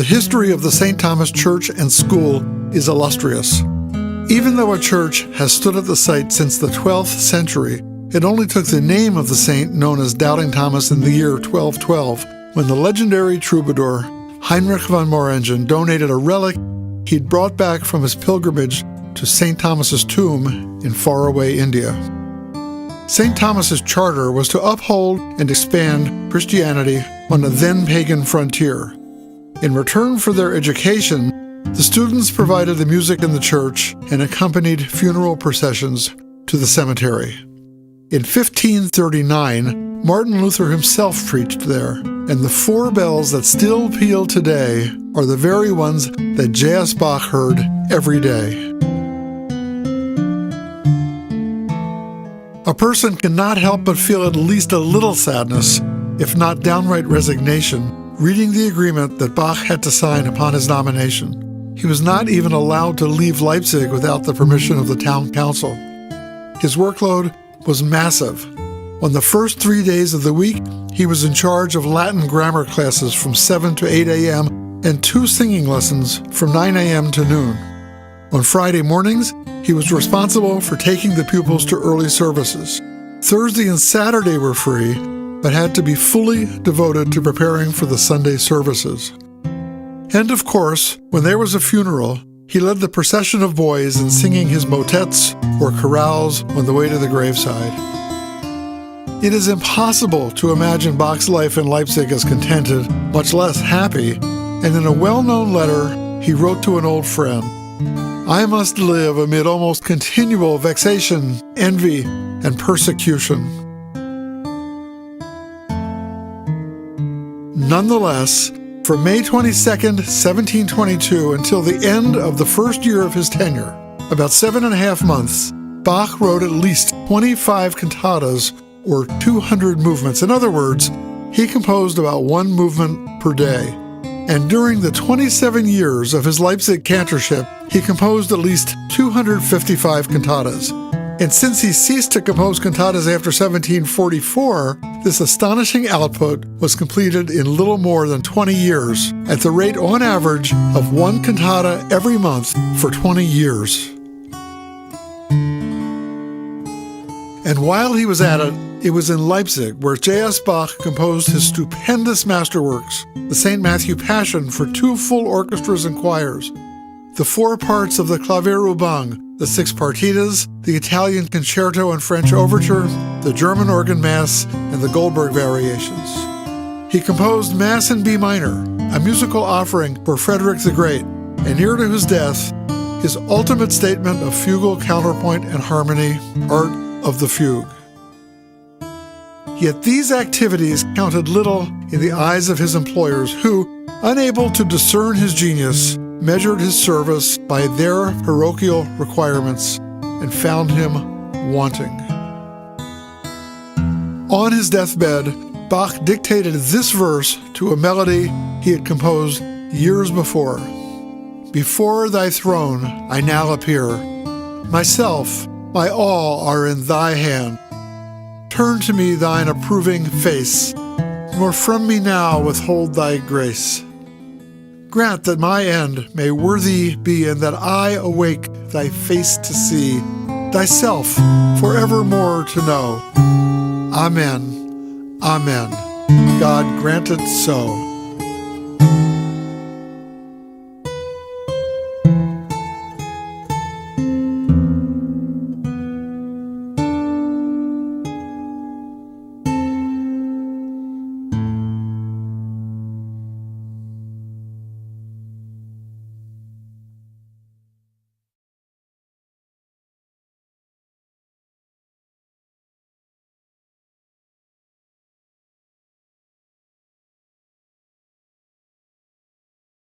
The history of the St. Thomas Church and School is illustrious. Even though a church has stood at the site since the 12th century, it only took the name of the saint known as Doubting Thomas in the year 1212, when the legendary troubadour Heinrich von Moringen donated a relic he'd brought back from his pilgrimage to St. Thomas's tomb in faraway India. St. Thomas's charter was to uphold and expand Christianity on the then pagan frontier. In return for their education, the students provided the music in the church and accompanied funeral processions to the cemetery. In 1539, Martin Luther himself preached there, and the 4 bells that still peal today are the very ones that J.S. Bach heard every day. A person cannot help but feel at least a little sadness, if not downright resignation, reading the agreement that Bach had to sign upon his nomination. He was not even allowed to leave Leipzig without the permission of the town council. His workload was massive. On the first 3 days of the week, he was in charge of Latin grammar classes from 7 to 8 a.m. and 2 singing lessons from 9 a.m. to noon. On Friday mornings, he was responsible for taking the pupils to early services. Thursday and Saturday were free, but had to be fully devoted to preparing for the Sunday services. And of course, when there was a funeral, he led the procession of boys in singing his motets or chorales on the way to the graveside. It is impossible to imagine Bach's life in Leipzig as contented, much less happy, and in a well-known letter, he wrote to an old friend, "I must live amid almost continual vexation, envy, and persecution." Nonetheless, from May 22, 1722 until the end of the first year of his tenure, about 7.5 months, Bach wrote at least 25 cantatas or 200 movements. In other words, he composed about 1 movement per day. And during the 27 years of his Leipzig cantorship, he composed at least 255 cantatas. And since he ceased to compose cantatas after 1744, this astonishing output was completed in little more than 20 years, at the rate on average of 1 cantata every month for 20 years. And while he was at it, it was in Leipzig where J.S. Bach composed his stupendous masterworks, the St. Matthew Passion for 2 full orchestras and choirs, the 4 parts of the Klavierübung, the 6 partitas, the Italian Concerto and French Overture, the German Organ Mass, and the Goldberg Variations. He composed Mass in B minor, a musical offering for Frederick the Great, and near to his death, his ultimate statement of fugal counterpoint and harmony, Art of the Fugue. Yet these activities counted little in the eyes of his employers who, unable to discern his genius, measured his service by their parochial requirements and found him wanting. On his deathbed, Bach dictated this verse to a melody he had composed years before. "Before thy throne I now appear. Myself, my all are in thy hand. Turn to me thine approving face, nor from me now withhold thy grace. Grant that my end may worthy be, and that I awake thy face to see, thyself forevermore to know. Amen. Amen. God grant it so."